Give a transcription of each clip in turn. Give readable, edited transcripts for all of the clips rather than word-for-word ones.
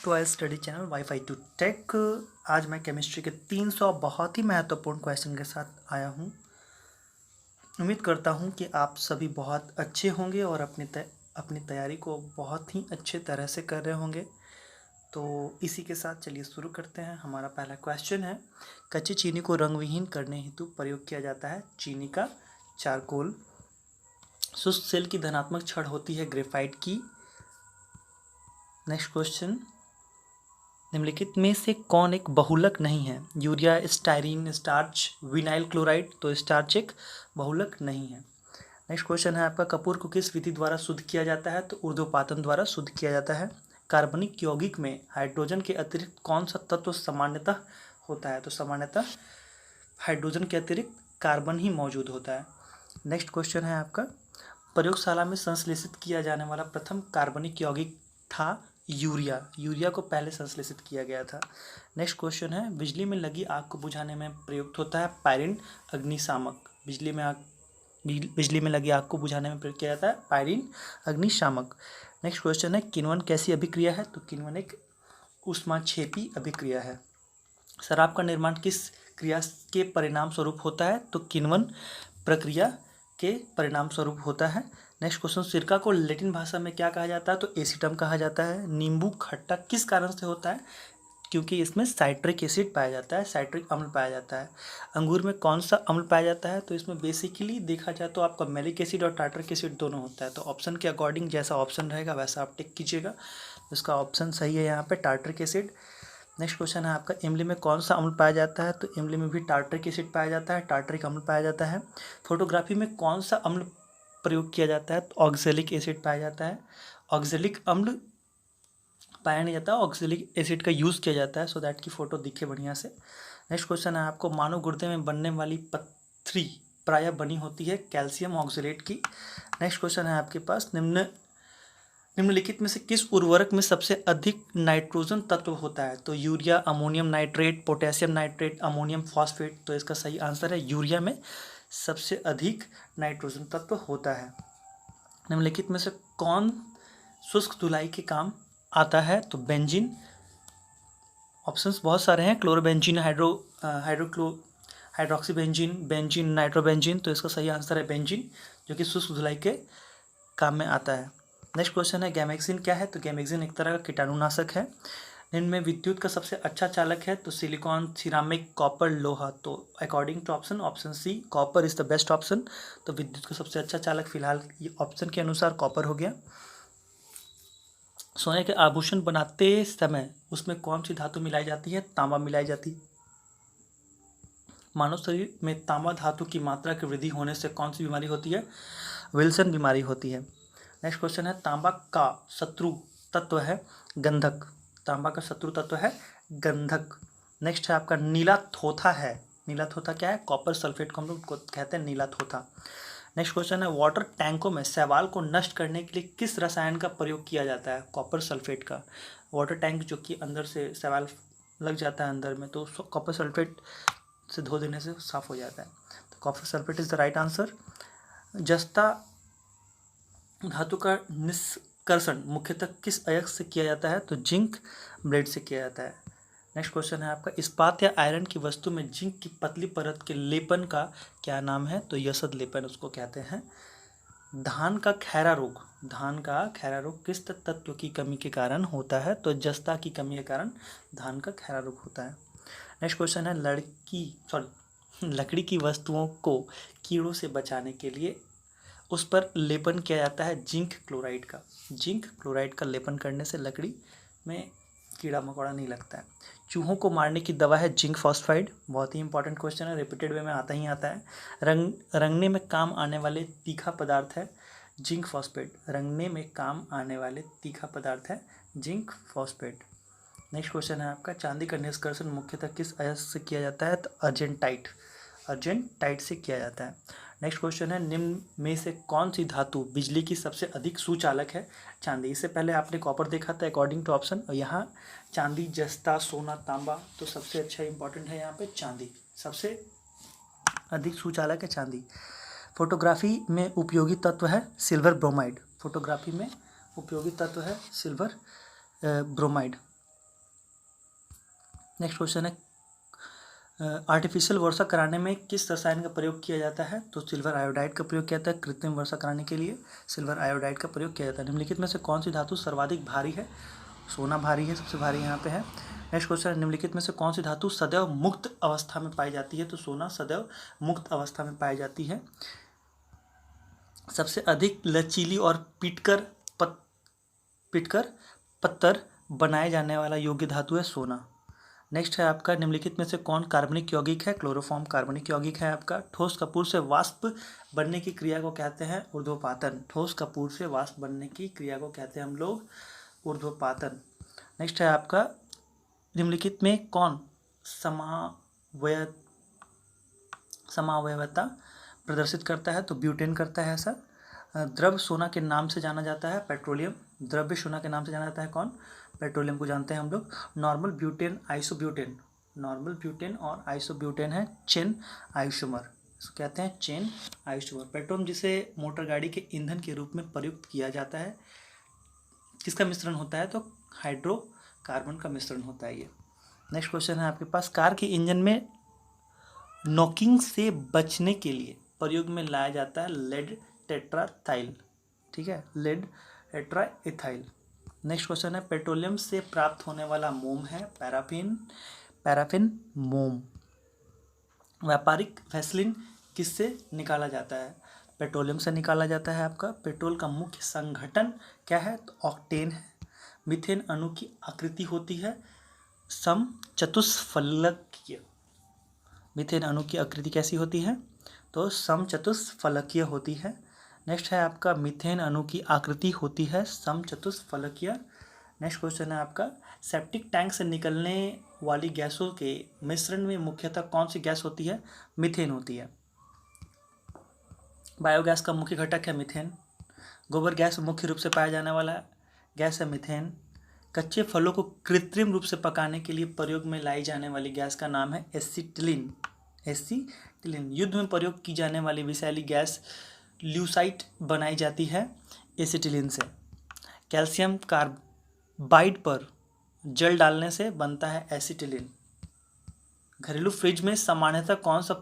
To our study channel wifi to tech. आज मैं chemistry के 300 बहुत ही महत्वपूर्ण क्वेश्चन के साथ आया हूँ। उम्मीद करता हूँ कि आप सभी बहुत अच्छे होंगे और अपनी तैयारी को बहुत ही अच्छे तरह से कर रहे होंगे। तो इसी के साथ चलिए शुरू करते हैं। हमारा पहला क्वेश्चन है, कच्ची चीनी को रंगविहीन करने हेतु प्रयोग किया जाता है चीनी का चारकोल। शुष्क सेल की धनात्मक छड़ होती है ग्रेफाइट की। नेक्स्ट क्वेश्चन, निम्नलिखित में से कौन एक बहुलक नहीं है? Urea, styrene, starch, vinyl chloride. तो स्टार्च एक बहुलक नहीं है। नेक्स्ट क्वेश्चन है आपका, कपूर को किस विधि द्वारा शुद्ध किया जाता है? तो ऊर्ध्वपातन द्वारा शुद्ध किया जाता है। कार्बनिक यौगिक में हाइड्रोजन के अतिरिक्त कौन सा तत्व सामान्यतः होता है? तो सामान्यतः हाइड्रोजन के अतिरिक्त कार्बन ही मौजूद होता है। नेक्स्ट क्वेश्चन है आपका, प्रयोगशाला में संश्लेषित किया जाने वाला प्रथम कार्बनिक यौगिक था यूरिया। यूरिया को पहले संश्लेषित किया गया था। नेक्स्ट क्वेश्चन है, बिजली में लगी आग को बुझाने में प्रयुक्त होता है पायरीन अग्निशामक। बिजली में लगी आग को बुझाने में प्रयोग किया जाता है पायरीन अग्निशामक। नेक्स्ट क्वेश्चन है, किण्वन कैसी अभिक्रिया है? तो किण्वन एक ऊष्माक्षेपी अभिक्रिया है। शराब का निर्माण किस क्रिया के परिणाम स्वरूप होता है? तो किण्वन प्रक्रिया के परिणाम स्वरूप होता है। नेक्स्ट क्वेश्चन, सिरका को लैटिन भाषा में क्या कहा जाता है? तो एसिटम कहा जाता है। नींबू खट्टा किस कारण से होता है? क्योंकि इसमें साइट्रिक एसिड पाया जाता है, साइट्रिक अम्ल पाया जाता है। अंगूर में कौन सा अम्ल पाया जाता है? तो इसमें बेसिकली देखा जाए तो आपका मैलिक एसिड और टार्टरिक एसिड दोनों होता है। तो ऑप्शन के अकॉर्डिंग जैसा ऑप्शन रहेगा वैसा आप टिक कीजिएगा। इसका ऑप्शन सही है यहाँ पे टार्टरिक एसिड। नेक्स्ट क्वेश्चन है आपका, इमली में कौन सा अम्ल पाया जाता है? तो इमली में भी टार्टरिक एसिड पाया जाता है, टार्टरिक अम्ल पाया जाता है। फोटोग्राफी में कौन सा अम्ल प्रयोग किया जाता है? तो ऑक्जेलिक एसिड पाया जाता है। ऑक्जेलिक अम्ल पाया नहीं जाता, ऑक्जेलिक एसिड का यूज़ किया जाता है सो दैट की फ़ोटो दिखे बढ़िया से। नेक्स्ट क्वेश्चन है आपको, मानव गुर्दे में बनने वाली पत्थरी प्रायः बनी होती है कैल्शियम ऑक्सलेट की। नेक्स्ट क्वेश्चन है आपके पास, निम्नलिखित में से किस उर्वरक में सबसे अधिक नाइट्रोजन तत्व होता है? तो urea, ammonium nitrate, potassium nitrate, ammonium phosphate. तो इसका सही आंसर है यूरिया में सबसे अधिक नाइट्रोजन तत्व होता है। निम्नलिखित में से कौन शुष्क धुलाई के काम आता है? तो बेंजीन। ऑप्शंस बहुत सारे हैं, क्लोरोबेंजीन, हाइड्रोक्सीबेंजीन, बेंजीन, नाइट्रोबेंजीन। तो इसका सही आंसर है बेंजीन, जो कि शुष्क धुलाई के काम में आता है। नेक्स्ट क्वेश्चन है, गैमेक्सिन क्या है? तो गैमेक्सिन एक तरह का कीटाणुनाशक है। इनमें विद्युत का सबसे अच्छा चालक है? तो सिलिकॉन, सिरामिक, कॉपर, लोहा। तो according to option C, copper is the best option. तो विद्युत का सबसे अच्छा चालक फिलहाल ये ऑप्शन के अनुसार कॉपर हो गया। सोने के आभूषण बनाते समय उसमें कौन सी धातु मिलाई जाती है? तांबा मिलाई जाती है। मानव शरीर में तांबा धातु की मात्रा की वृद्धि होने से कौन सी बीमारी होती है? विल्सन बीमारी होती है। नेक्स्ट क्वेश्चन है, तांबा का शत्रु तत्व है गंधक। तांबा का शत्रु तत्व है गंधक। नेक्स्ट है आपका, नीला थोथा है। नीला थोथा क्या है? कॉपर सल्फेट को हम लोग कहते हैं नीला थोथा। नेक्स्ट क्वेश्चन है, वाटर टैंकों में शैवाल को नष्ट करने के लिए किस रसायन का प्रयोग किया जाता है? कॉपर सल्फेट का। वाटर टैंक जो कि अंदर से शैवाल लग जाता है अंदर में, तो कॉपर सल्फेट से धो देने से साफ हो जाता है। तो copper sulphate is the right answer. जस्ता धातु का निष्कर्षण मुख्यतः किस अयस्क से किया जाता है? तो जिंक ब्लेड से किया जाता है। नेक्स्ट क्वेश्चन है आपका, इस्पात या आयरन की वस्तु में जिंक की पतली परत के लेपन का क्या नाम है? तो यसद लेपन उसको कहते हैं। धान का खैरा रोग किस तत्व की कमी के कारण होता है? तो जस्ता की कमी के कारण धान का खैरा रोग होता है। नेक्स्ट क्वेश्चन है, लकड़ी की वस्तुओं को कीड़ों से बचाने के लिए उस पर लेपन किया जाता है जिंक क्लोराइड का। जिंक क्लोराइड का लेपन करने से लकड़ी में कीड़ा मकोड़ा नहीं लगता है। चूहों को मारने की दवा है जिंक फॉस्फाइड। बहुत ही इंपॉर्टेंट क्वेश्चन है, रिपीटेड वे में आता है। रंगने में काम आने वाले तीखा पदार्थ है जिंक फॉस्फेट। रंगने में काम आने वाले तीखा पदार्थ है जिंक फॉस्फेट। नेक्स्ट क्वेश्चन है आपका, चांदी का निष्कर्षण मुख्यतः किस अयस्क से किया जाता है? तो अर्जेंटाइट से किया जाता है। नेक्स्ट क्वेश्चन है, निम्न में से कौन सी धातु बिजली की सबसे अधिक सुचालक है? चांदी। इससे पहले आपने कॉपर देखा था अकॉर्डिंग टू ऑप्शन, और यहाँ चांदी, जस्ता, सोना, तांबा। तो सबसे अच्छा इंपॉर्टेंट है यहाँ पे चांदी, सबसे अधिक सुचालक है चांदी। फोटोग्राफी में उपयोगी तत्व है सिल्वर ब्रोमाइड। फोटोग्राफी में उपयोगी तत्व है सिल्वर ब्रोमाइड। नेक्स्ट क्वेश्चन है आर्टिफिशियल वर्षा कराने में किस रसायन का प्रयोग किया जाता है? तो सिल्वर आयोडाइड का प्रयोग किया जाता है कृत्रिम वर्षा कराने के लिए। सिल्वर आयोडाइड का प्रयोग किया जाता है। निम्नलिखित में से कौन सी धातु सर्वाधिक भारी है? सोना भारी है, सबसे भारी यहाँ पे है। नेक्स्ट क्वेश्चन, निम्नलिखित में से कौन सी धातु सदैव मुक्त अवस्था में पाई जाती है? तो सोना सदैव मुक्त अवस्था में पाई जाती है। सबसे अधिक लचीली और पीटकर पत्थर बनाए जाने वाला योग्य धातु है सोना। नेक्स्ट है आपका, निम्नलिखित में से कौन कार्बनिक यौगिक है? क्लोरोफॉर्म कार्बनिक यौगिक है आपका। ठोस कपूर से वाष्प बनने की क्रिया को कहते हैं ऊर्ध्वपातन। ठोस कपूर से वाष्प बनने की क्रिया को कहते हैं हम लोग ऊर्ध्वपातन। नेक्स्ट है आपका, निम्नलिखित में कौन समावयवता प्रदर्शित करता है? तो ब्यूटेन करता है ऐसा। द्रव सोना के नाम से जाना जाता है पेट्रोलियम। द्रव्य सोना के नाम से जाना जाता है कौन? पेट्रोलियम को जानते हैं हम लोग। Normal butane, isobutane, normal butane और आइसोब्यूटेन है चेन आइसोमर, इसको कहते हैं चेन आइसोमर। पेट्रोलियम जिसे मोटर गाड़ी के ईंधन के रूप में प्रयुक्त किया जाता है, किसका मिश्रण होता है? तो हाइड्रोकार्बन का मिश्रण होता है ये। नेक्स्ट क्वेश्चन है आपके पास, कार के इंजन में नॉकिंग से बचने के लिए प्रयोग में लाया जाता है लेड टेट्राथाइल। ठीक है, लेड टेट्राइथाइल। नेक्स्ट क्वेश्चन है, पेट्रोलियम से प्राप्त होने वाला मोम है पैराफिन मोम। व्यापारिक वैसलीन किससे निकाला जाता है? पेट्रोलियम से निकाला जाता है आपका। पेट्रोल का मुख्य संघटन क्या है? तो ऑक्टेन है। मीथेन अणु की आकृति होती है समचतुष्फलकीय। मीथेन अणु की आकृति कैसी होती है? तो समचतुष्फलकीय होती है। नेक्स्ट है आपका, मीथेन अणु की आकृति होती है समचतुष्फलकीय। नेक्स्ट क्वेश्चन है आपका, सेप्टिक टैंक से निकलने वाली गैसों के मिश्रण में मुख्यतः कौन सी गैस होती है? मीथेन होती है। बायोगैस का मुख्य घटक है मीथेन। गोबर गैस मुख्य रूप से पाया जाने वाला गैस है मीथेन। कच्चे फलों को कृत्रिम रूप से पकाने के लिए प्रयोग में लाई जाने वाली गैस का नाम है एसिटिलीन। युद्ध में प्रयोग की जाने वाली विषैली गैस ल्यूसाइट बनाई जाती है एसिटिलीन से। कैल्शियम कार्बाइड पर जल डालने से बनता है एसिटिलीन। घरेलू फ्रिज में सामान्यतः कौन सा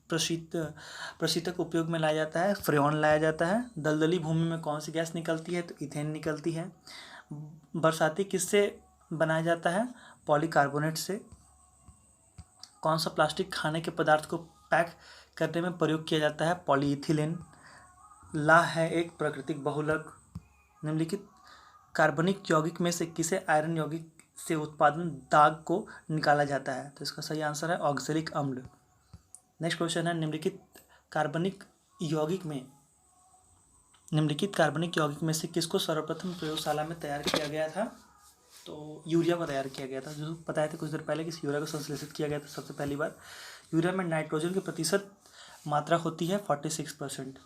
प्रशीतक उपयोग में लाया जाता है? फ्रेऑन लाया जाता है। दलदली भूमि में कौन सी गैस निकलती है? तो इथेन निकलती है। बरसाती किससे बनाया जाता है? पॉलीकार्बोनेट से। कौन सा प्लास्टिक खाने के पदार्थ को पैक करने में प्रयोग किया जाता है? पॉलीइथिलीन। ला है एक प्राकृतिक बहुलक। निम्नलिखित कार्बनिक यौगिक में से किसे आयरन यौगिक से उत्पादन दाग को निकाला जाता है? तो इसका सही आंसर है ऑक्जेलिक अम्ल। नेक्स्ट क्वेश्चन है, निम्नलिखित कार्बनिक यौगिक में से किसको सर्वप्रथम प्रयोगशाला में तैयार किया गया था? तो यूरिया को तैयार किया गया था। जो बताया था कुछ देर पहले कि यूरिया को संश्लेषित किया गया था सबसे पहली बार। यूरिया में नाइट्रोजन की प्रतिशत मात्रा होती है 46%।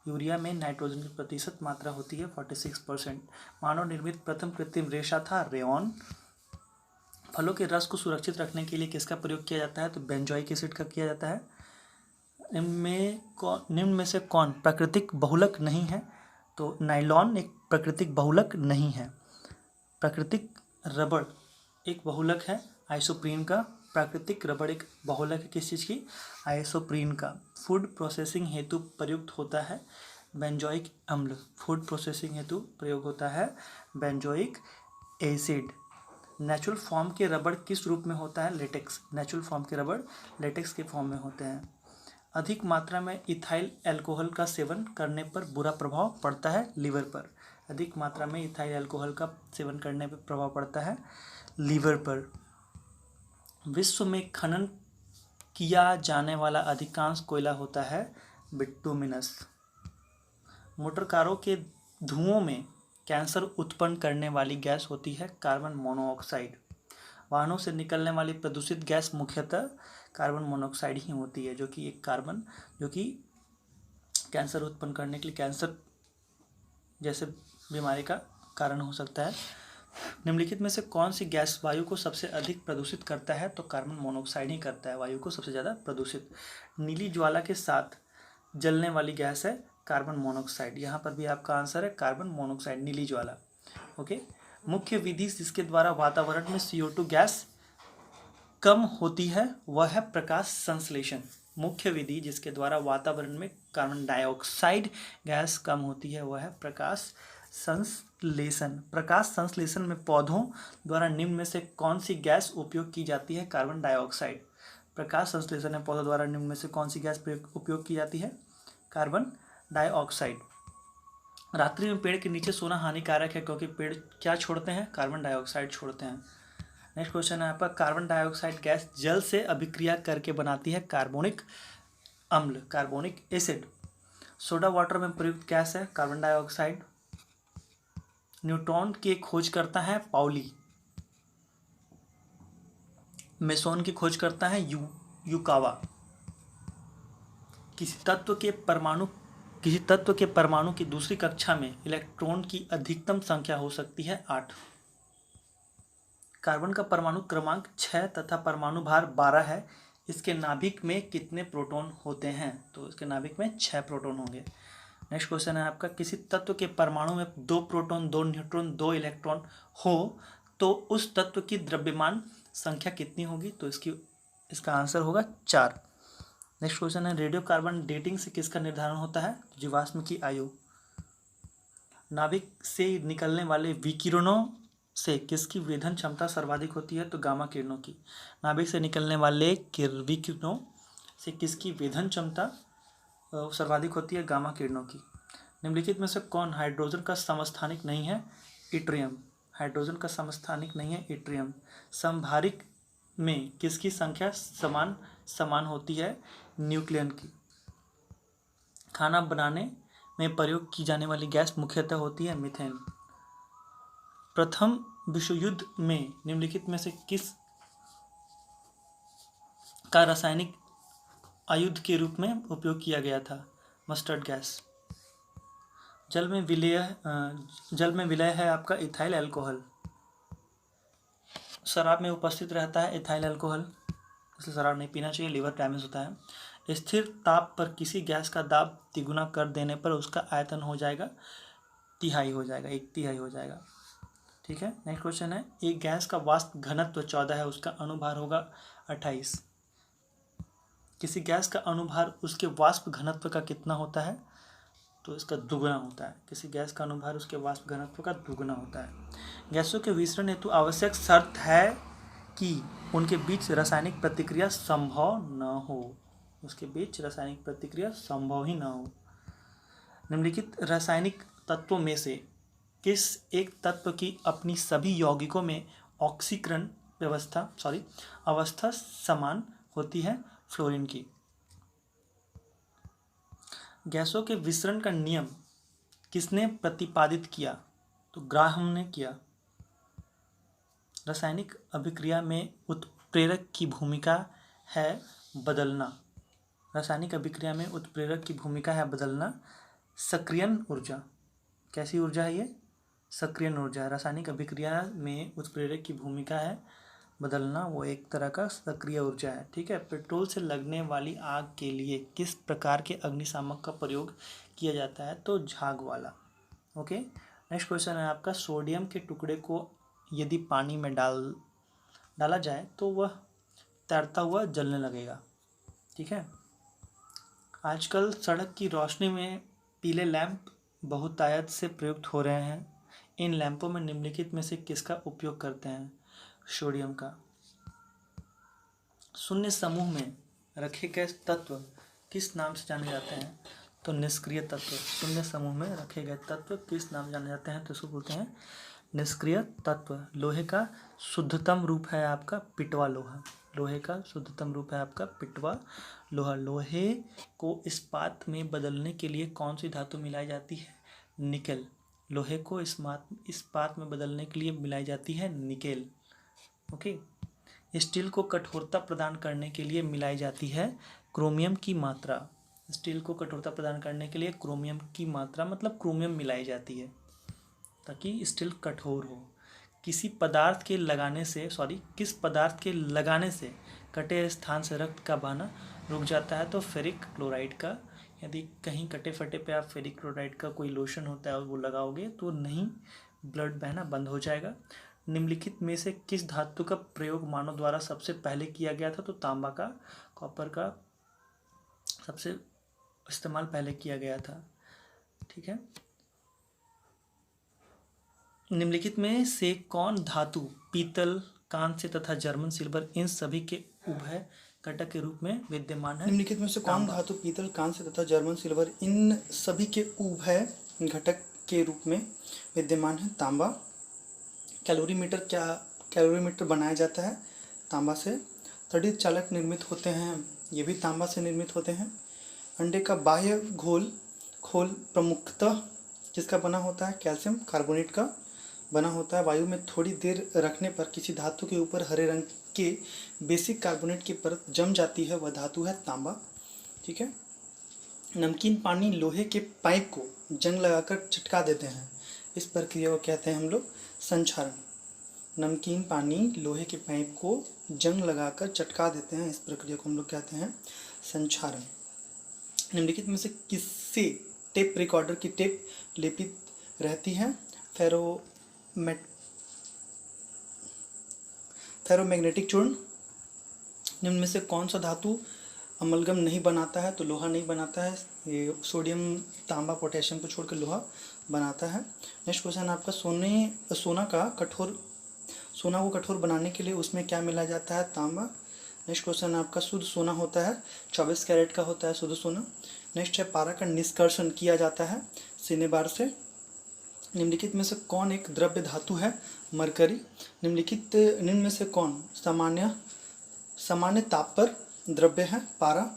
यूरिया में नाइट्रोजन की प्रतिशत मात्रा होती है 46%। मानव निर्मित प्रथम कृत्रिम रेशा था रेयॉन। फलों के रस को सुरक्षित रखने के लिए किसका प्रयोग किया जाता है? तो बेंजोइक एसिड का किया जाता है। निम्न में से कौन प्राकृतिक बहुलक नहीं है? तो नाइलॉन एक प्राकृतिक बहुलक नहीं है। प्राकृतिक रबड़ एक बहुलक है आइसोप्रीन का। प्राकृतिक रबड़ एक बहुलक है किस चीज़ की? आइसोप्रीन का। फूड प्रोसेसिंग हेतु प्रयुक्त होता है बेंजोइक अम्ल। फूड प्रोसेसिंग हेतु प्रयोग होता है बेंजोइक एसिड। नेचुरल फॉर्म के रबड़ किस रूप में होता है? लेटेक्स। नेचुरल फॉर्म के रबड़ लेटेक्स के फॉर्म में होते हैं। अधिक मात्रा में इथाइल अल्कोहल का सेवन करने पर बुरा प्रभाव पड़ता है लीवर पर। अधिक मात्रा में इथाइल अल्कोहल का सेवन करने पर प्रभाव पड़ता है लीवर पर। विश्व में खनन किया जाने वाला अधिकांश कोयला होता है बिटुमिनस। मोटर कारों के धुओं में कैंसर उत्पन्न करने वाली गैस होती है कार्बन मोनोऑक्साइड। वाहनों से निकलने वाली प्रदूषित गैस मुख्यतः कार्बन मोनोऑक्साइड ही होती है, जो कि कैंसर उत्पन्न करने के लिए, कैंसर जैसे बीमारी का कारण हो सकता है। निम्नलिखित में से कौन सी गैस वायु को सबसे अधिक प्रदूषित करता है? तो कार्बन मोनोऑक्साइड ही करता है वायु को सबसे ज़्यादा प्रदूषित। नीली ज्वाला के साथ जलने वाली गैस है कार्बन मोनोऑक्साइड। यहाँ पर भी आपका आंसर है कार्बन मोनोऑक्साइड, नीली ज्वाला। ओके। मुख्य विधि जिसके द्वारा वातावरण में CO2 गैस कम होती है वह है प्रकाश संश्लेषण। मुख्य विधि जिसके द्वारा वातावरण में कार्बन डाइऑक्साइड गैस कम होती है वह है प्रकाश संश्लेषण। प्रकाश संश्लेषण में पौधों द्वारा निम्न में से कौन सी गैस उपयोग की जाती है? Carbon dioxide. प्रकाश संश्लेषण में पौधों द्वारा निम्न में से कौन सी गैस उपयोग की जाती है? Carbon dioxide. रात्रि में पेड़ के नीचे सोना हानिकारक है क्योंकि पेड़ क्या छोड़ते हैं? कार्बन डाइऑक्साइड छोड़ते हैं। नेक्स्ट क्वेश्चन है आपका, कार्बन डाइऑक्साइड गैस जल से अभिक्रिया करके बनाती है कार्बोनिक अम्ल, कार्बोनिक एसिड। सोडा वाटर में प्रयुक्त गैस है कार्बन डाइऑक्साइड। न्यूट्रॉन की खोज करता है पाउली। मेसोन की खोज करता है युकावा। किसी तत्व के परमाणु की दूसरी कक्षा में इलेक्ट्रॉन की अधिकतम संख्या हो सकती है 8। कार्बन का परमाणु क्रमांक 6 तथा परमाणु भार 12 है। इसके नाभिक में कितने प्रोटॉन होते हैं? तो इसके नाभिक में 6 प्रोटॉन होंगे। नेक्स्ट क्वेश्चन है आपका, किसी तत्व के परमाणु में 2 प्रोटॉन 2 न्यूट्रॉन 2 इलेक्ट्रॉन हो तो उस तत्व की द्रव्यमान संख्या कितनी होगी? तो इसका आंसर होगा 4। नेक्स्ट क्वेश्चन है, रेडियो कार्बन डेटिंग से किसका निर्धारण होता है? जीवाश्म की आयु। नाभिक से निकलने वाले विकिरणों से किसकी वेधन क्षमता सर्वाधिक होती है? तो गामा किरणों की। नाभिक से निकलने वाले विकिरणों से किसकी वेधन क्षमता सर्वाधिक होती है? गामा किरणों की। निम्नलिखित में से कौन हाइड्रोजन का समस्थानिक नहीं है? इट्रियम। हाइड्रोजन का समस्थानिक नहीं है इट्रियम। समभारिक में किसकी संख्या समान होती है? न्यूक्लियन की। खाना बनाने में प्रयोग की जाने वाली गैस मुख्यतः होती है मीथेन। प्रथम विश्व युद्ध में निम्नलिखित में से किस का रासायनिक आयुध के रूप में उपयोग किया गया था? Mustard gas. जल में विलय है आपका इथाइल अल्कोहल। शराब में उपस्थित रहता है इथाइल अल्कोहल, इसलिए शराब नहीं पीना चाहिए, लिवर डैमेज होता है। स्थिर ताप पर किसी गैस का दाब तिगुना कर देने पर उसका आयतन हो जाएगा 1/3 हो जाएगा, 1/3 हो जाएगा। ठीक है। नेक्स्ट क्वेश्चन है, एक गैस का वाष्प घनत्व 14 है, उसका अनुभार होगा 28। किसी गैस का अनुभार उसके वाष्प घनत्व का कितना होता है? तो इसका दुगुना होता है। किसी गैस का अनुभार उसके वाष्प घनत्व का दुगुना होता है। गैसों के विसरण हेतु आवश्यक शर्त है कि उनके बीच रासायनिक प्रतिक्रिया संभव न हो। उसके बीच रासायनिक प्रतिक्रिया संभव ही न हो। निम्नलिखित रासायनिक तत्वों में से किस एक तत्व की अपनी सभी यौगिकों में ऑक्सीकरण अवस्था समान होती है? फ्लोरीन की। गैसों के विसरण का नियम किसने प्रतिपादित किया? तो ग्राहम ने किया। रासायनिक अभिक्रिया में उत्प्रेरक की भूमिका है बदलना। रासायनिक अभिक्रिया में उत्प्रेरक की भूमिका है बदलना। सक्रियण ऊर्जा, कैसी ऊर्जा है ये? सक्रियण ऊर्जा। रासायनिक अभिक्रिया में उत्प्रेरक की भूमिका है बदलना, वो एक तरह का सक्रिय ऊर्जा है। ठीक है। पेट्रोल से लगने वाली आग के लिए किस प्रकार के अग्निशामक का प्रयोग किया जाता है? तो झाग वाला। ओके। नेक्स्ट क्वेश्चन है आपका, सोडियम के टुकड़े को यदि पानी में डाला जाए तो वह तैरता हुआ जलने लगेगा। ठीक है। आजकल सड़क की रोशनी में पीले लैंप बहुतायत से प्रयुक्त हो रहे हैं। इन लैंपों में निम्नलिखित में से किसका उपयोग करते हैं? सोडियम का। शून्य समूह में रखे गए तत्व किस नाम से जाने जाते हैं? तो निष्क्रिय तत्व। शून्य समूह में रखे गए तत्व किस नाम से जाने जाते हैं? तो इसको बोलते हैं निष्क्रिय तत्व। लोहे का शुद्धतम रूप है आपका पिटवा लोहा। लोहे का शुद्धतम रूप है आपका पिटवा लोहा। लोहे को इस्पात में बदलने के लिए कौन सी धातु मिलाई जाती है? निकेल। लोहे को इस्पात में बदलने के लिए मिलाई जाती है निकेल। ओके। स्टील को कठोरता प्रदान करने के लिए मिलाई जाती है क्रोमियम की मात्रा। स्टील को कठोरता प्रदान करने के लिए क्रोमियम की मात्रा मतलब क्रोमियम मिलाई जाती है ताकि स्टील कठोर हो। किस पदार्थ के लगाने से कटे स्थान से रक्त का बहना रुक जाता है? तो फेरिक क्लोराइड का। यदि कहीं कटे फटे पे आप फेरिक क्लोराइड का कोई लोशन होता है वो लगाओगे तो नहीं, ब्लड बहना बंद हो जाएगा। निम्नलिखित में से किस धातु का प्रयोग मानव द्वारा सबसे पहले किया गया था? तो तांबा का, कॉपर का सबसे इस्तेमाल पहले किया गया था। ठीक है। निम्नलिखित में से कौन धातु पीतल, कांस्य तथा जर्मन सिल्वर इन सभी के उभय घटक के रूप में विद्यमान है? निम्नलिखित में से कौन धातु पीतल, कांस्य तथा जर्मन सिल्वर इन सभी के उभय घटक के रूप में विद्यमान है? तांबा। कैलोरीमीटर बनाया जाता है तांबा से। तड़ित चालक निर्मित होते हैं, ये भी तांबा से निर्मित होते हैं। अंडे का बाह्य खोल प्रमुखतः किसका बना होता है? कैल्शियम कार्बोनेट का बना होता है। वायु में थोड़ी देर रखने पर किसी धातु के ऊपर हरे रंग के बेसिक कार्बोनेट की परत जम जाती है, वह धातु है तांबा। ठीक है। नमकीन पानी लोहे के पाइप को जंग लगाकर चटका देते हैं, इस प्रक्रिया को कहते हैं हम लोग संक्षारण। नमकीन पानी लोहे के पाइप को जंग लगाकर चटका देते हैं, इस प्रक्रिया को हम लोग कहते हैं संक्षारण। निम्नलिखित में से किससे टेप रिकॉर्डर की टेप लेपित रहती है? फेरोमैग्नेटिक चूर्ण। निम्न में से कौन सा धातु अमलगम नहीं बनाता है? तो लोहा नहीं बनाता है, ये सोडियम, तांबा, पोटेशियम को छोड़कर लोहा बनाता है। नेक्स्ट क्वेश्चन आपका सोना को कठोर बनाने के लिए उसमें क्या मिलाया जाता है? तांबा। नेक्स्ट क्वेश्चन आपका शुद्ध सोना होता है 24 कैरेट का होता है शुद्ध सोना। नेक्स्ट है पारा का निष्कर्षण किया जाता है सिनेबार से। निम्नलिखित में से कौन एक द्रव्य धातु है? मरकरी। निम्न में से कौन सामान्य ताप पर द्रव्य है? पारा।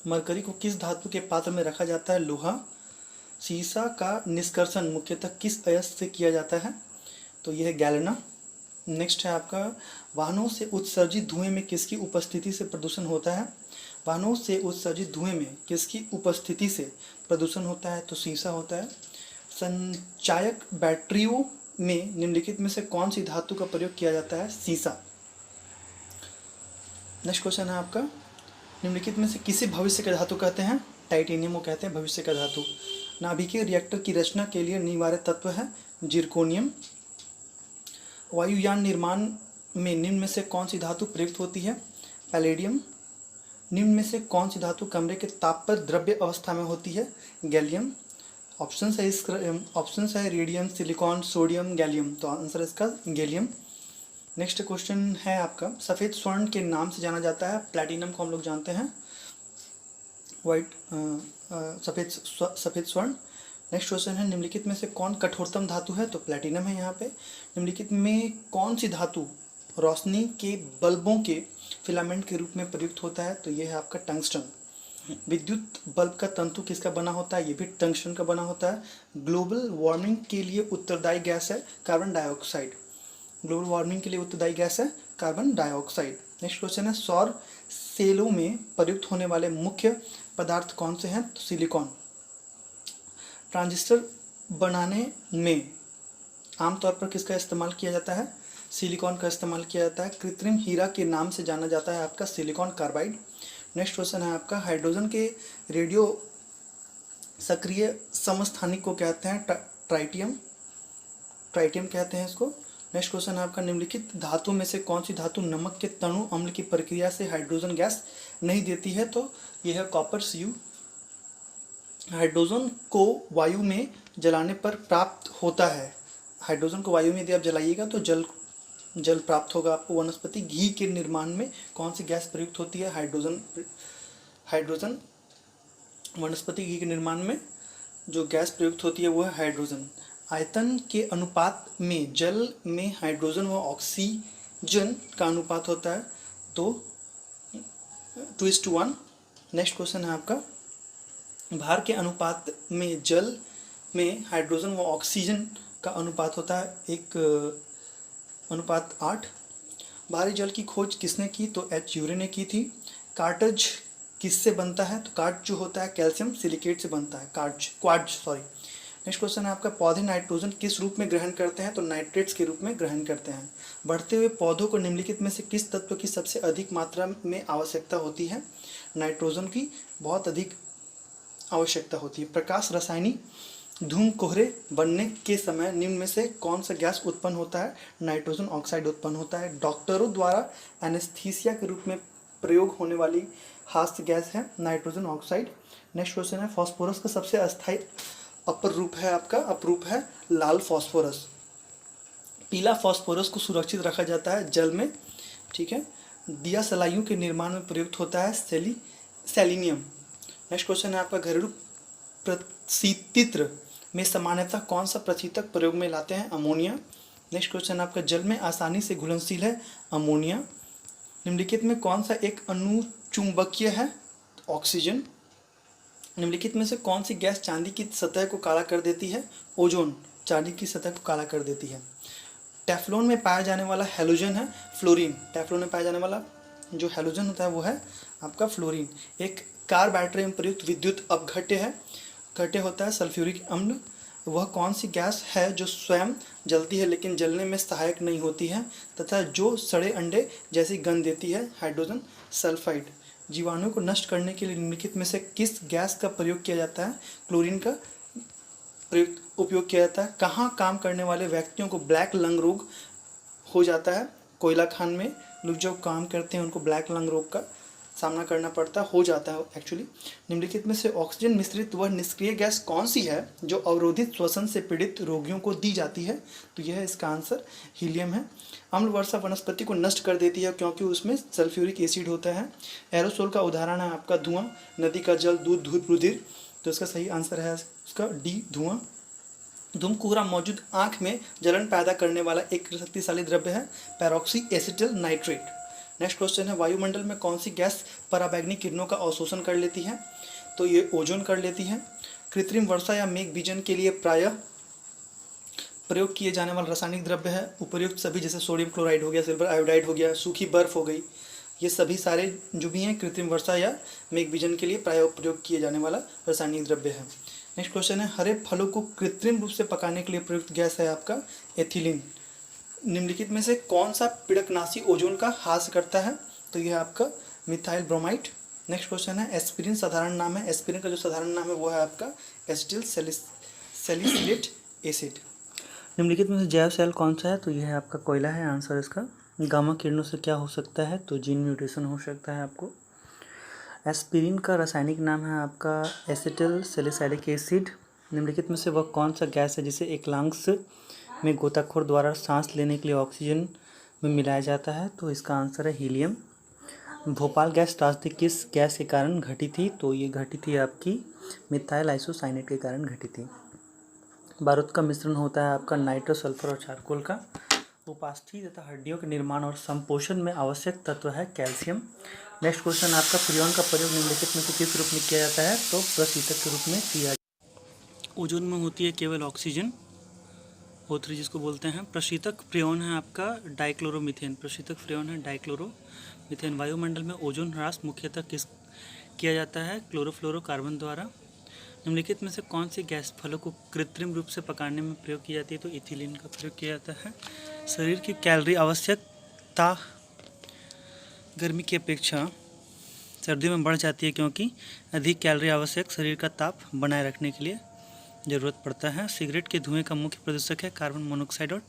मरकरी को किस धातु के पात्र में रखा जाता है? लोहा। सीसा का निष्कर्षण मुख्यतः किस अयस्क से किया जाता है? तो यह है गैलेना। नेक्स्ट है आपका वाहनों से उत्सर्जित धुएं में किसकी उपस्थिति से प्रदूषण होता है? वाहनों से उत्सर्जित धुएं में किसकी उपस्थिति से प्रदूषण होता है? तो सीसा होता है। संचायक बैटरियों में निम्नलिखित में से कौन सी धातु का प्रयोग किया जाता है? सीसा। नेक्स्ट क्वेश्चन है आपका निम्नलिखित में से किसे भविष्य का धातु कहते हैं? टाइटेनियम को कहते हैं भविष्य का धातु। नाभिकीय रिएक्टर की रचना के लिए अनिवार्य तत्व है जिरकोनियम। वायुयान निर्माण में निम्न में से कौन सी धातु प्रयुक्त होती है? पैलेडियम। निम्न में से कौन सी धातु कमरे के ताप पर द्रव्य अवस्था में होती है? गैलियम। ऑप्शन है रेडियम, सिलिकॉन, सोडियम, गैलियम। तो आंसर इसका गैलियम। नेक्स्ट क्वेश्चन है आपका सफ़ेद स्वर्ण के नाम से जाना जाता है? प्लैटिनम को हम लोग जानते हैं, सफ़ेद स्वर्ण। नेक्स्ट क्वेश्चन है निम्नलिखित में से कौन कठोरतम धातु है? तो प्लैटिनम है यहाँ पे। निम्नलिखित में कौन सी धातु रोशनी के बल्बों के फिलामेंट के रूप में प्रयुक्त होता है? तो यह है आपका टंगस्टन। विद्युत बल्ब का तंतु किसका बना होता है? ये भी टंगस्टन का बना होता है। ग्लोबल वार्मिंग के लिए उत्तरदायी गैस है कार्बन डाइऑक्साइड। ग्लोबल वार्मिंग के लिए उत्तरदायी गैस है कार्बन डाइऑक्साइड। नेक्स्ट क्वेश्चन है सौर सेलों में प्रयुक्त होने वाले मुख्य पदार्थ कौन से हैं? तो सिलिकॉन। ट्रांजिस्टर बनाने में आमतौर पर किसका इस्तेमाल किया जाता है? सिलिकॉन का इस्तेमाल किया जाता है। कृत्रिम हीरा के नाम से जाना जाता है आपका सिलिकॉन कार्बाइड। नेक्स्ट क्वेश्चन है आपका हाइड्रोजन के रेडियो सक्रिय समस्थानिक को कहते हैं? ट्राइटियम कहते हैं इसको। नेक्स्ट क्वेश्चन है आपका निम्नलिखित धातु में से कौन सी धातु नमक के तणु अम्ल की प्रक्रिया से हाइड्रोजन गैस नहीं देती है? तो यह है कॉपर Cu। हाइड्रोजन को वायु में जलाने पर प्राप्त होता है। हाइड्रोजन को वायु में यदि आप जलाइएगा तो जल प्राप्त होगा आपको। वनस्पति घी के निर्माण में कौन सी गैस प्रयुक्त होती है? हाइड्रोजन। वनस्पति घी के निर्माण में जो गैस प्रयुक्त होती है वो है हाइड्रोजन। आयतन के अनुपात में जल में हाइड्रोजन व ऑक्सीजन का अनुपात होता है तो 2:1। नेक्स्ट क्वेश्चन है आपका भार के अनुपात में जल में हाइड्रोजन व ऑक्सीजन का अनुपात होता है 1:8। भारी जल की खोज किसने की? तो एच यूरे ने की थी। कार्टज किससे बनता है? तो कार्ट जो होता है कैल्शियम सिलिकेट से बनता है, क्वार्ट्ज। नेक्स्ट क्वेश्चन है आपका पौधे नाइट्रोजन किस रूप में ग्रहण करते हैं? तो नाइट्रेट्स के रूप में ग्रहण करते हैं। बढ़ते हुए पौधों को निम्नलिखित में से किस तत्व की सबसे अधिक मात्रा में आवश्यकता होती है? नाइट्रोजन की बहुत अधिक आवश्यकता होती है। प्रकाश रसायनी धूम कोहरे बनने के समय निम्न में से कौन सा गैस उत्पन्न होता है? नाइट्रोजन ऑक्साइड उत्पन्न होता है। डॉक्टरों द्वारा एनेस्थीसिया के रूप में प्रयोग होने वाली हास्य गैस है नाइट्रोजन ऑक्साइड। नेक्स्ट क्वेश्चन है, फास्फोरस का सबसे अस्थायी अपरूप है लाल फास्फोरस। पीला फास्फोरस को सुरक्षित रखा जाता है जल में, ठीक है। दिया सलाइयों के निर्माण में प्रयुक्त होता है सेलिनियम। नेक्स्ट क्वेश्चन है आपका, घरेलू प्रशीतित्र में सामान्यतः कौन सा प्रशीतक प्रयोग में लाते हैं? अमोनिया। नेक्स्ट क्वेश्चन आपका, जल में आसानी से घुलनशील है अमोनिया। निम्नलिखित में कौन सा एक अनुचुंबकीय है? ऑक्सीजन। निम्नलिखित में से कौन सी गैस चांदी की सतह को काला कर देती है? ओजोन चांदी की सतह को काला कर देती है। टेफ्लॉन में पाया जाने वाला हैलोजन है फ्लोरीन। टेफ्लॉन में पाया जाने वाला जो हैलोजन होता है वो है आपका फ्लोरीन। एक कार बैटरी में प्रयुक्त विद्युत अपघट्य है, घट्य होता है सल्फ्यूरिक अम्ल। वह कौन सी गैस है जो स्वयं जलती है लेकिन जलने में सहायक नहीं होती है तथा जो सड़े अंडे जैसी गंध देती है? Hydrogen sulphide. जीवाणुओं को नष्ट करने के लिए निम्नलिखित में से किस गैस का प्रयोग किया जाता है? क्लोरीन का उपयोग किया जाता है। कहाँ काम करने वाले व्यक्तियों को ब्लैक लंग रोग हो जाता है? कोयला खान में लोग जो काम करते हैं उनको ब्लैक लंग रोग का सामना करना पड़ता हो जाता है एक्चुअली। निम्नलिखित में से ऑक्सीजन मिश्रित वह निष्क्रिय गैस कौन सी है जो अवरोधित श्वसन से पीड़ित रोगियों को दी जाती है? तो यह है इसका आंसर हीलियम है। अम्ल वर्षा वनस्पति को नष्ट कर देती है क्योंकि उसमें सल्फ्यूरिक एसिड होता है। एरोसोल का उदाहरण है आपका धुआं, नदी का जल, दूध, रुधिर। तो इसका सही आंसर है इसका डी, धुआं। धूमकुहरा मौजूद आँख में जलन पैदा करने वाला एक शक्तिशाली द्रव्य है पैरोक्सी एसिटिल नाइट्रेट। नेक्स्ट क्वेश्चन है, वायुमंडल में कौन सी गैस पराबैंगनी किरणों का अवशोषण कर लेती है? तो ये ओजोन कर लेती है। कृत्रिम वर्षा या मेघ बीजन के लिए प्रायः प्रयोग किए जाने वाला रासायनिक द्रव्य है उपर्युक्त सभी, जैसे सोडियम क्लोराइड हो गया, सिल्वर आयोडाइड हो गया, सूखी बर्फ हो गई। ये सभी सारे जो भी हैं कृत्रिम वर्षा या मेघ बीजन के लिए प्रायः प्रयोग किए जाने वाला रासायनिक द्रव्य है। नेक्स्ट क्वेश्चन है, हरे फलों को कृत्रिम रूप से पकाने के लिए प्रयुक्त गैस है आपका एथिलीन। निम्नलिखित में से कौन सा पीड़कनाशी ओजोन का ह्रास करता है? तो यह आपका मिथाइल ब्रोमाइड। नेक्स्ट क्वेश्चन है, एस्पिरिन साधारण नाम है। एस्पिरिन का जो साधारण नाम है वो है आपका एसिटिल सैलिसिलेट एसिड। निम्नलिखित में से जैव सेल कौन सा है? तो यह है आपका कोयला है आंसर इसका। गामा किरणों से क्या हो सकता है? तो जीन म्यूटेशन हो सकता है आपको। एस्पिरिन का रासायनिक नाम है आपका एसिटिल सैलिसिलिक एसिड। निम्नलिखित में से वह कौन सा गैस है जिसे एक लंग्स में गोताखोर द्वारा सांस लेने के लिए ऑक्सीजन में मिलाया जाता है? तो इसका आंसर है हीलियम। भोपाल गैस त्रासदी किस गैस के कारण घटी थी? तो ये घटी थी आपकी मिथाइल आइसोसाइनेट के कारण घटी थी। बारूद का मिश्रण होता है आपका नाइट्रो, सल्फर और चारकोल का। उपास्थि तथा हड्डियों के निर्माण और संपोषण में आवश्यक तत्व है कैल्शियम। नेक्स्ट क्वेश्चन आपका, फ्रियोन का प्रयोग निम्नलिखित में से किस रूप में किया जाता है? तो प्रशीतक के रूप में किया। ओजोन में होती है केवल ऑक्सीजन, O3 जिसको बोलते हैं। प्रशीतक फ्रियोन है आपका डाइक्लोरोमीथेन। प्रशीतक फ्रियोन है डाइक्लोरोमीथेन। वायुमंडल में ओजोन ह्रास मुख्यतः किस किया जाता है? क्लोरोफ्लोरोकार्बन द्वारा। निम्नलिखित में से कौन सी गैस फलों को कृत्रिम रूप से पकाने में प्रयोग की जाती है? तो इथिलीन का प्रयोग किया जाता है। शरीर की कैलोरी आवश्यकता गर्मी की अपेक्षा सर्दियों में बढ़ जाती है क्योंकि अधिक कैलोरी आवश्यक शरीर का ताप बनाए रखने के लिए ज़रूरत पड़ता है। सिगरेट के धुएं का मुख्य प्रदूषक है कार्बन मोनोऑक्साइड और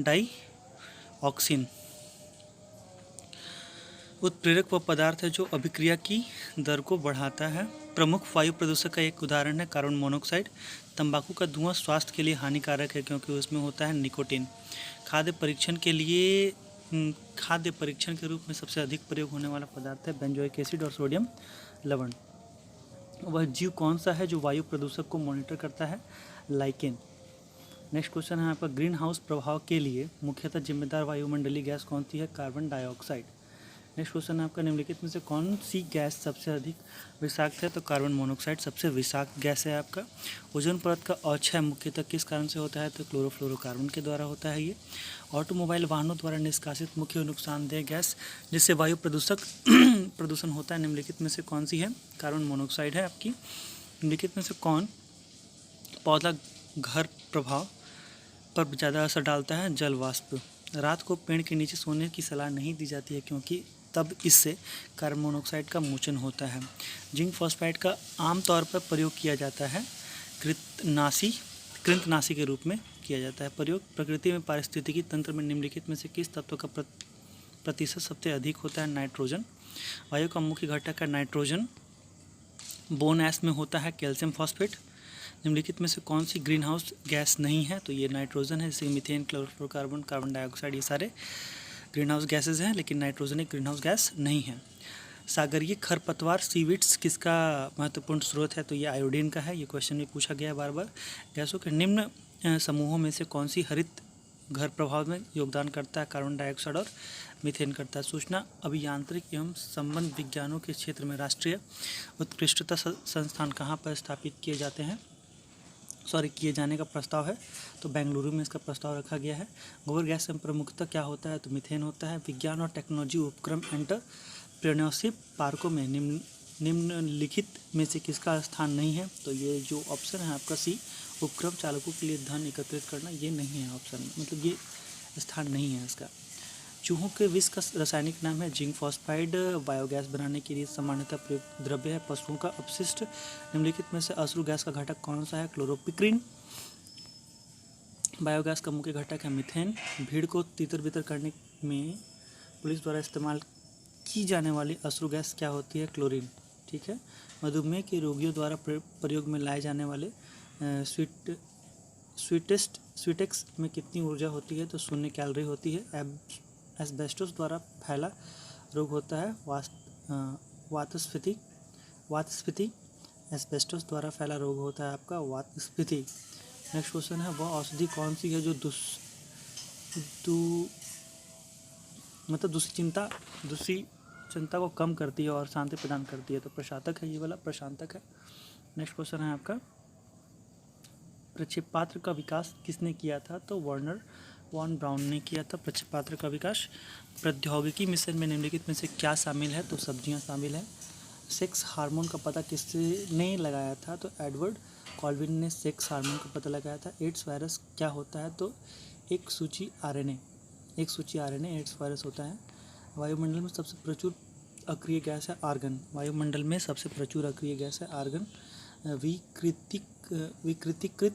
डाई ऑक्सीन। उत्प्रेरक वह पदार्थ है जो अभिक्रिया की दर को बढ़ाता है। प्रमुख वायु प्रदूषक का एक उदाहरण है कार्बन मोनोऑक्साइड। तंबाकू का धुआं स्वास्थ्य के लिए हानिकारक है क्योंकि उसमें होता है निकोटीन। खाद्य परीक्षण के रूप में सबसे अधिक प्रयोग होने वाला पदार्थ है बेंजोइक एसिड और सोडियम लवण। वह जीव कौन सा है जो वायु प्रदूषक को मॉनिटर करता है? लाइकेन। नेक्स्ट क्वेश्चन है आपका, ग्रीन हाउस प्रभाव के लिए मुख्यतः जिम्मेदार वायुमंडलीय गैस कौन सी है? Carbon dioxide. नेक्स्ट क्वेश्चन है आपका, निम्नलिखित में से कौन सी गैस सबसे अधिक विषाक्त है? तो कार्बन मोनोऑक्साइड सबसे विषाक्त गैस है आपका। ओजोन परत का अवक्षय मुख्यतः किस कारण से होता है? तो क्लोरोफ्लोरोकार्बन के द्वारा होता है ये। ऑटोमोबाइल वाहनों द्वारा निष्कासित मुख्य नुकसानदेह गैस जिससे वायु प्रदूषण होता है, निम्नलिखित में से कौन सी है? कार्बन मोनोऑक्साइड है आपकी। निम्नलिखित में से कौन पौधा घर प्रभाव पर ज़्यादा असर डालता है? जल वाष्प। रात को पेड़ के नीचे सोने की सलाह नहीं दी जाती है क्योंकि तब इससे कार्बन मोनोऑक्साइड का मोचन होता है। जिंक फॉस्फाइड का आमतौर पर प्रयोग किया जाता है कृंतनाशी के रूप में किया जाता है। प्रयोग प्रकृति में पारिस्थितिकी तंत्र में निम्नलिखित में से किस तत्व का प्रतिशत सबसे अधिक होता है? नाइट्रोजन। वायु का मुख्य घटक है नाइट्रोजन। बोन ऐश में होता है कैल्शियम फॉस्फेट। निम्नलिखित में से कौन सी ग्रीन हाउस गैस नहीं है? तो ये नाइट्रोजन है, जैसे मीथेन, क्लोरोफ्लोरोकार्बन, कार्बन डाइऑक्साइड, ये सारे ग्रीन हाउस गैसेज हैं, लेकिन नाइट्रोजन एक ग्रीन हाउस गैस नहीं है। सागरीय खरपतवार सीवीड्स किसका महत्वपूर्ण स्रोत है? तो ये आयोडीन का है। ये क्वेश्चन में पूछा गया है बार बार। गैसों के निम्न समूहों में से कौन सी हरित घर प्रभाव में योगदान करता है? कार्बन डाइऑक्साइड और मीथेन करता है। सूचना अभियांत्रिक एवं संबंध विज्ञानों के क्षेत्र में राष्ट्रीय उत्कृष्टता संस्थान कहाँ पर स्थापित किए जाने का प्रस्ताव है? तो बेंगलुरु में इसका प्रस्ताव रखा गया है। गोबर गैस में प्रमुखता क्या होता है? तो मीथेन होता है। विज्ञान और टेक्नोलॉजी उपक्रम एंटरप्रेन्योरशिप पार्कों में निम्नलिखित में से किसका स्थान नहीं है? तो ये जो ऑप्शन है आपका सी, उपक्रम चालकों के लिए धन एकत्रित करना, ये नहीं है ऑप्शन में, मतलब ये स्थान नहीं है इसका। चूहों के विष का रासायनिक नाम है जिंक फॉस्फाइड। बायोगैस बनाने के लिए सामान्यतः प्रयुक्त द्रव्य है पशुओं का अपशिष्ट। निम्नलिखित में से अश्रु गैस का घटक कौन सा है? क्लोरोपिक्रीन। बायोगैस का मुख्य घटक है मीथेन। भीड़ को तितर बितर करने में पुलिस द्वारा इस्तेमाल की जाने वाली अश्रु गैस क्या होती है? क्लोरीन। ठीक है। मधुमेह के रोगियों द्वारा प्रयोग में लाए जाने वाले स्वीटेक्स में कितनी ऊर्जा होती है? तो 0 कैलोरी होती है। एस्बेस्टोस द्वारा फैला रोग होता है वातस्फीति। एस्बेस्टोस द्वारा फैला रोग होता है आपका वातस्फीति। नेक्स्ट क्वेश्चन है, वह औषधि कौन सी है जो दूसरी चिंता को कम करती है और शांति प्रदान करती है? तो प्रशातक है, ये वाला प्रशांतक है। नेक्स्ट क्वेश्चन है आपका, प्रक्षेपात्र का विकास किसने किया था? तो वर्नर वॉन ब्राउन ने किया था प्रक्षेपात्र का विकास। प्रौद्योगिकी मिशन में निम्नलिखित में से क्या शामिल है? तो सब्जियां शामिल है। सेक्स हार्मोन का पता किसने लगाया था? तो एडवर्ड कॉल्विन ने सेक्स हार्मोन का पता लगाया था। एड्स वायरस क्या होता है? तो एक सूची आरएनए एड्स वायरस होता है। वायुमंडल में सबसे प्रचुर अक्रिय गैस है आर्गन। वायुमंडल में सबसे प्रचुर अक्रिय गैस है आर्गन। विकृतीकृत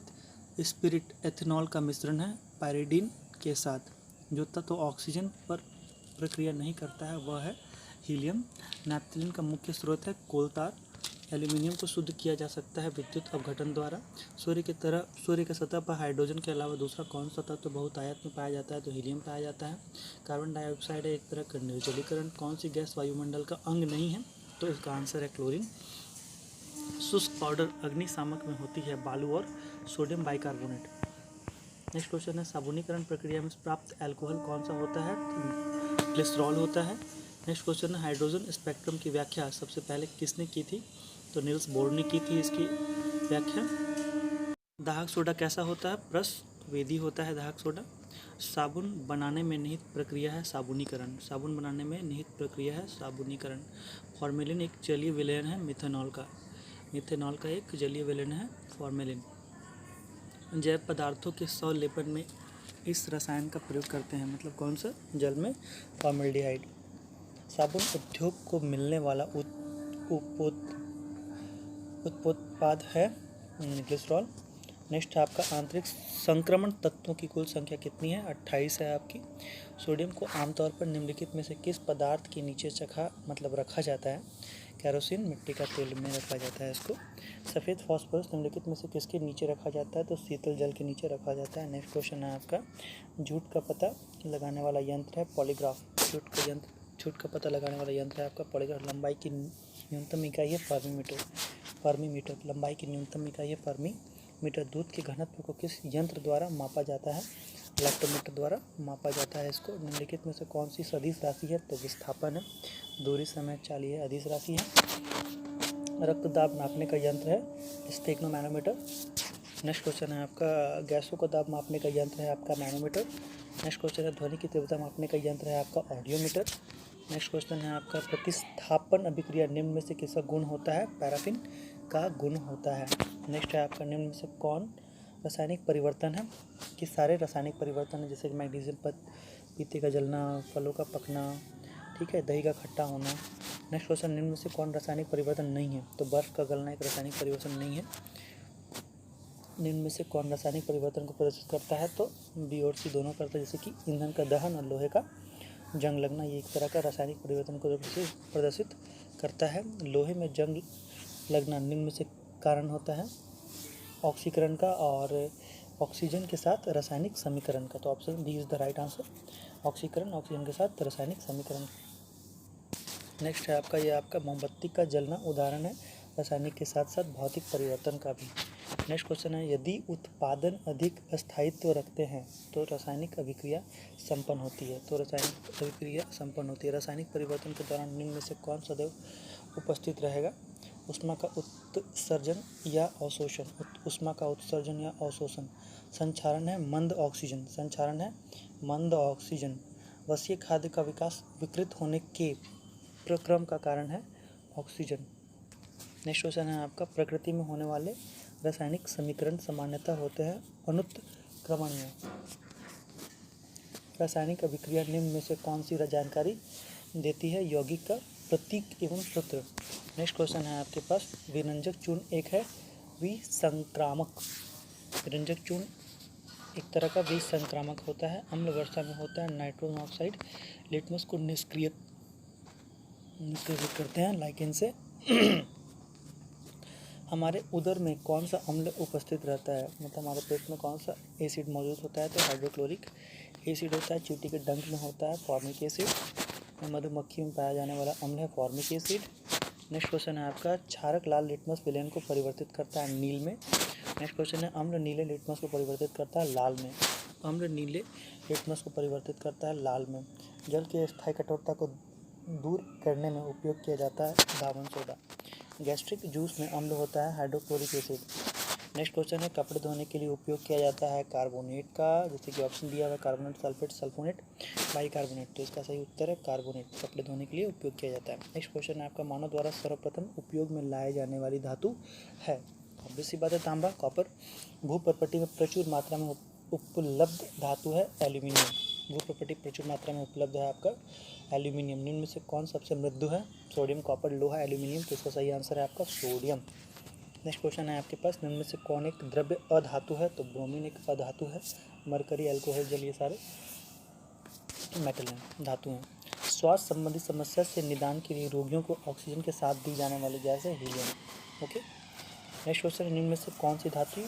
स्पिरिट एथेनॉल का मिश्रण है पायरिडीन के साथ। जो तत्व ऑक्सीजन पर प्रक्रिया नहीं करता है वह है हीलियम। नैप्थलीन का मुख्य स्रोत है कोलतार। एल्यूमिनियम को शुद्ध किया जा सकता है विद्युत अपघटन द्वारा। सूर्य की सतह पर हाइड्रोजन के अलावा दूसरा कौन सा तत्व बहुतायत में पाया जाता है? तो हीलियम पाया जाता है। कार्बन डाइऑक्साइड एक तरह का निर्जलीकरण। कौन सी गैस वायुमंडल का अंग नहीं है? तो इसका आंसर है क्लोरीन। शुष्क पाउडर अग्निशामक में होती है बालू और सोडियम बाइकार्बोनेट। नेक्स्ट क्वेश्चन है, साबुनीकरण प्रक्रिया में प्राप्त अल्कोहल कौन सा होता है? ग्लिसरॉल होता है। नेक्स्ट क्वेश्चन है, हाइड्रोजन स्पेक्ट्रम की व्याख्या सबसे पहले किसने की थी? तो नील्स बोर ने की थी इसकी व्याख्या। दाहक सोडा कैसा होता है? प्रसवेदी होता है दाहक सोडा। साबुन बनाने में निहित प्रक्रिया है साबुनीकरण। फॉर्मेलिन एक जलीय विलयन है मिथेनॉल का एक जलीय विलयन है फॉर्मेलिन। जैव पदार्थों के सौलेपन में इस रसायन का प्रयोग करते हैं, मतलब कौन सा? जल में फॉर्मेल्डिहाइड। साबुन उद्योग को मिलने वाला उत्पाद है ग्लिसरॉल। नेक्स्ट है आपका, आंतरिक संक्रमण तत्वों की कुल संख्या कितनी है? 28 है आपकी। सोडियम को आमतौर पर निम्नलिखित में से किस पदार्थ के नीचे रखा जाता है? केरोसिन, मिट्टी का तेल में रखा जाता है इसको। सफ़ेद फास्फोरस निम्नलिखित में से किसके नीचे रखा जाता है? तो शीतल जल के नीचे रखा जाता है। नेक्स्ट क्वेश्चन है आपका, झूठ का पता लगाने वाला यंत्र है पॉलीग्राफ। झूठ का पता लगाने वाला यंत्र है आपका पॉलीग्राफ। लंबाई की न्यूनतम इकाई है फर्मीमीटर। लंबाई की न्यूनतम इकाई है फर्मीमीटर। दूध के घनत्व को किस यंत्र द्वारा मापा जाता है? लैक्टोमीटर द्वारा मापा जाता है इसको। निम्नलिखित में से कौन सी सदिश राशि है? तो विस्थापन है। दूरी, समय, चाल ये अदिश राशि है। रक्त दाब नापने का यंत्र है स्टेग्नोमैनोमीटर। नेक्स्ट क्वेश्चन है आपका, गैसों का दाब मापने का यंत्र है आपका मैनोमीटर। नेक्स्ट क्वेश्चन है, ध्वनि की तीव्रता मापने का यंत्र है आपका ऑडियोमीटर। नेक्स्ट क्वेश्चन है आपका, प्रतिस्थापन अभिक्रिया निम्न में से किसका गुण होता है? पैराफिन का गुण होता है। नेक्स्ट है आपका, निम्न में से कौन रासायनिक परिवर्तन है? कि सारे रासायनिक परिवर्तन है, जैसे कि मैग्नीशियम पत्ते का जलना, फलों का पकना, ठीक है, दही का खट्टा होना। नेक्स्ट क्वेश्चन, निम्न में से कौन रासायनिक परिवर्तन नहीं है? तो बर्फ का गलना एक रासायनिक परिवर्तन नहीं है। निम्न में से कौन रासायनिक परिवर्तन को प्रदर्शित करता है? तो बी और सी दोनों करता है, जैसे कि ईंधन का दहन और लोहे का जंग लगना, ये एक तरह का रासायनिक परिवर्तन को प्रदर्शित करता है। लोहे में जंग लगना निम्न में से कारण होता है ऑक्सीकरण का और ऑक्सीजन के साथ रासायनिक समीकरण का। तो option D is the right answer, ऑक्सीकरण ऑक्सीजन के साथ रासायनिक समीकरण। नेक्स्ट है आपका, ये आपका मोमबत्ती का जलना उदाहरण है रासायनिक के साथ साथ भौतिक परिवर्तन का भी। नेक्स्ट क्वेश्चन है, यदि उत्पादन अधिक स्थायित्व रखते हैं तो रासायनिक अभिक्रिया संपन्न होती है। तो रासायनिक अभिक्रिया संपन्न होती है। रासायनिक परिवर्तन के दौरान निम्न में से कौन सदैव उपस्थित रहेगा? ऊष्मा का उत्सर्जन या अवशोषण? ऊष्मा का उत्सर्जन या अवशोषण। संक्षारण है मंद ऑक्सीजन, संक्षारण है मंद ऑक्सीजन। वसीय खाद्य का विकास विकृत होने के प्रक्रम का कारण है ऑक्सीजन। नेक्स्ट क्वेश्चन है आपका, प्रकृति में होने वाले रासायनिक समीकरण सामान्यतः होते हैं अनुत्क्रमणीय। रासायनिक अभिक्रिया निम्न में से कौन सी जानकारी देती है? यौगिक का प्रतीक एवं सूत्र। नेक्स्ट क्वेश्चन है आपके पास, विरंजक चूर्ण एक है विसंक्रामक। विरंजक चूर्ण एक तरह का विसंक्रामक होता है। अम्ल वर्षा में होता है नाइट्रोजन ऑक्साइड। लिटमस को निष्क्रिय करते हैं लाइकेन से। हमारे उदर में कौन सा अम्ल उपस्थित रहता है? मतलब हमारे पेट में कौन सा एसिड मौजूद होता है? तो हाइड्रोक्लोरिक एसिड होता है। चींटी के डंक में होता है फॉर्मिक एसिड। मधुमक्खी में पाया जाने वाला अम्ल है फॉर्मिक एसिड। नेक्स्ट क्वेश्चन है आपका, क्षारक लाल लिटमस विलयन को परिवर्तित करता है नील में। नेक्स्ट क्वेश्चन है, अम्ल नीले लिटमस को परिवर्तित करता है लाल में। अम्ल नीले लिटमस को परिवर्तित करता है लाल में। जल की स्थायी कठोरता को दूर करने में उपयोग किया जाता है दावन सोडा। गैस्ट्रिक जूस में अम्ल होता है हाइड्रोक्लोरिक एसिड। नेक्स्ट क्वेश्चन है, कपड़े धोने के लिए उपयोग किया जाता है कार्बोनेट का, जैसे कि ऑप्शन दिया हुआ है कार्बोनेट, सल्फेट, सल्फोनेट, बाइकार्बोनेट। तो इसका सही उत्तर है कार्बोनेट, कपड़े धोने के लिए उपयोग किया जाता है। नेक्स्ट क्वेश्चन है आपका, मानव द्वारा सर्वप्रथम उपयोग में लाए जाने वाली धातु है? ऑब्वियस सी बात है तांबा, कॉपर। भूप्रपट्टी में प्रचुर मात्रा में उपलब्ध धातु है एल्यूमिनियम। भूप्रपट्टी प्रचुर मात्रा में उपलब्ध है आपका एल्यूमिनियम। निम्न में से कौन सबसे मृदु है? सोडियम, कॉपर, लोहा, एल्यूमिनियम। तो इसका सही आंसर है आपका सोडियम। नेक्स्ट क्वेश्चन है आपके पास, निम्न में से कौन एक द्रव्य अधातु है? तो ब्रोमीन एक अधातु है। मरकरी, अल्कोहल, जल, ये सारे मेटल हैं, धातु हैं। स्वास्थ्य संबंधी समस्या से निदान के लिए रोगियों को ऑक्सीजन के साथ दी जाने वाली गैस है हीलियम। ओके। नेक्स्ट क्वेश्चन है, निम्न में से कौन सी धातु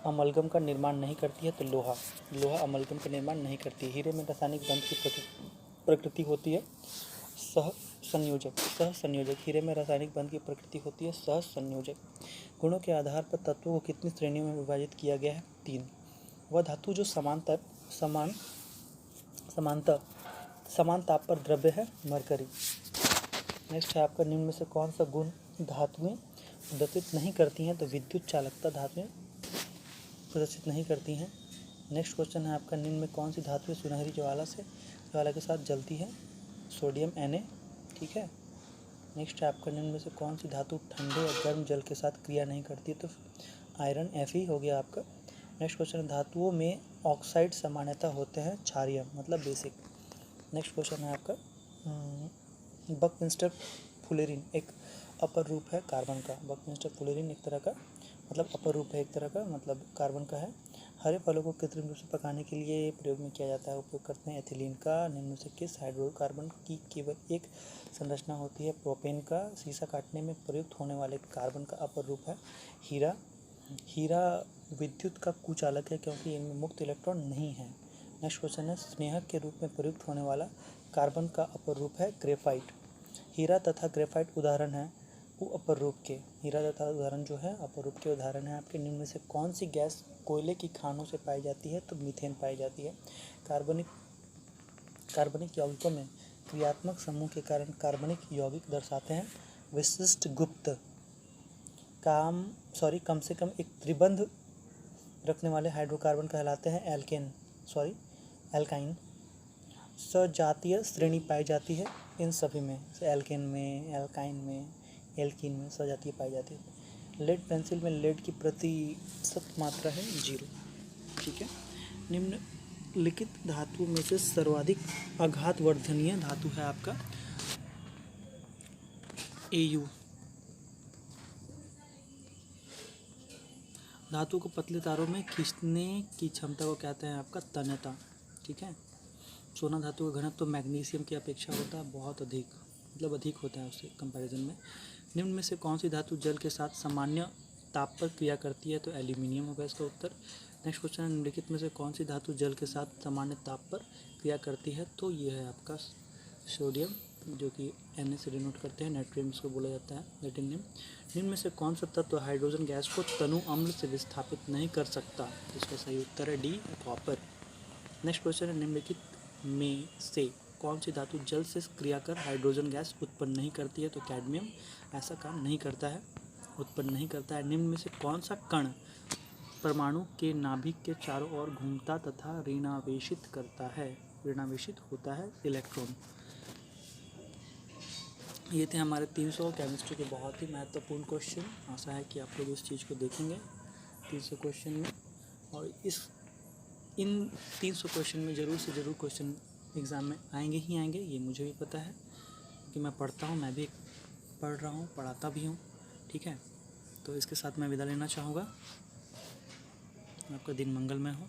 अमलगम का निर्माण नहीं करती है? तो लोहा। लोहा अमलगम का निर्माण नहीं करती है। हीरे में रासायनिक बंध की प्रकृति होती है सह संयोजक। हीरे में रासायनिक बंध की प्रकृति होती है सह संयोजक। गुणों के आधार पर तत्वों को कितनी श्रेणियों में विभाजित किया गया है? 3। वह धातु जो समान ताप पर द्रव्य है मरकरी। नेक्स्ट है आपका, निम्न में से कौन सा गुण धातुएं प्रदर्शित नहीं करती हैं? तो विद्युत चालकता धातुएं प्रदर्शित नहीं करती हैं। नेक्स्ट क्वेश्चन है आपका, निम्न में कौन सी धातुएं सुनहरी ज्वाला के साथ जलती है? सोडियम Na, ठीक है। नेक्स्ट है आपका, निम्न में से कौन सी धातु ठंडे या गर्म जल के साथ क्रिया नहीं करती? तो आयरन Fe हो गया आपका। नेक्स्ट क्वेश्चन है, धातुओं में ऑक्साइड सामान्यतः होते हैं क्षारीय, मतलब बेसिक। नेक्स्ट क्वेश्चन है आपका, बकमिंस्टर फुलेरिन एक अपर रूप है कार्बन का। बकमिंस्टर फुलेरिन एक तरह का मतलब अपर रूप है, एक तरह का मतलब कार्बन का है। हरे फलों को कृत्रिम रूप से पकाने के लिए प्रयोग में किया जाता है, उपयोग करते हैं एथिलीन का। निम्न से किस हाइड्रोकार्बन की केवल एक संरचना होती है? प्रोपेन का। शीशा काटने में प्रयुक्त होने वाले कार्बन का अपर रूप है हीरा। हीरा विद्युत का कुचालक है क्योंकि इनमें मुक्त इलेक्ट्रॉन नहीं है। नेक्स्ट क्वेश्चन है, स्नेहक के रूप में प्रयुक्त होने वाला कार्बन का अपर रूप है ग्रेफाइट। हीरा तथा ग्रेफाइट उदाहरण है अपर रूप के। हीरा तथा उदाहरण जो है अपर रूप के उदाहरण है आपके। निम्न में से कौन सी गैस कोयले की खानों से पाई जाती है? तो मीथेन पाई जाती है। कार्बनिक यौगिकों में क्रियात्मक समूह के कारण कार्बनिक यौगिक दर्शाते हैं विशिष्ट गुप्त। कम से कम एक त्रिबंध रखने वाले हाइड्रोकार्बन कहलाते हैं एल्काइन। सजातीय श्रेणी पाई जाती है इन सभी में, एल्केन में, एल्काइन में, एल्कीन में सजातीय पाई जाती है। लेड पेंसिल में लेड की प्रतिशत मात्रा है 0, ठीक है। निम्नलिखित धातुओं में से सर्वाधिक आघातवर्धनीय धातु है आपका Au। धातु को पतले तारों में खींचने की क्षमता को कहते हैं आपका तन्यता। ठीक है। सोना धातु का घनत्व तो मैग्नीशियम की अपेक्षा होता है बहुत अधिक, मतलब अधिक होता है उससे कंपैरिजन में। निम्न में से कौन सी धातु जल के साथ सामान्य ताप पर क्रिया करती है? तो एल्यूमिनियम होगा इसका उत्तर। नेक्स्ट क्वेश्चन है, निम्नलिखित में से कौन सी धातु जल के साथ सामान्य ताप पर क्रिया करती है? तो ये है आपका सोडियम, जो कि Na से डिनोट करते हैं, नाइट्रियम इसको बोला जाता है, प्लेटिनियम। निम्न में से कौन सा तत्व हाइड्रोजन गैस को तनु अम्ल से विस्थापित नहीं कर सकता? इसका सही उत्तर है डी, कॉपर। नेक्स्ट क्वेश्चन है, निम्नलिखित में से कौन सी धातु जल से क्रिया कर हाइड्रोजन गैस उत्पन्न नहीं करती है? तो कैडमियम ऐसा काम नहीं करता है, उत्पन्न नहीं करता है। निम्न में से कौन सा कण परमाणु के नाभिक के चारों ओर घूमता तथा ऋणावेशित करता है? ऋणावेशित होता है इलेक्ट्रॉन। ये थे हमारे 300 केमिस्ट्री के बहुत ही महत्वपूर्ण क्वेश्चन। आशा है कि आप लोग इस चीज़ को देखेंगे 300 क्वेश्चन में, और इन 300 क्वेश्चन में ज़रूर से ज़रूर क्वेश्चन एग्ज़ाम में आएंगे ही आएंगे, ये मुझे भी पता है कि मैं पढ़ता हूँ, मैं भी पढ़ रहा हूँ, पढ़ाता भी हूँ। ठीक है, तो इसके साथ मैं विदा लेना चाहूँगा। आपका दिन मंगलमय हो।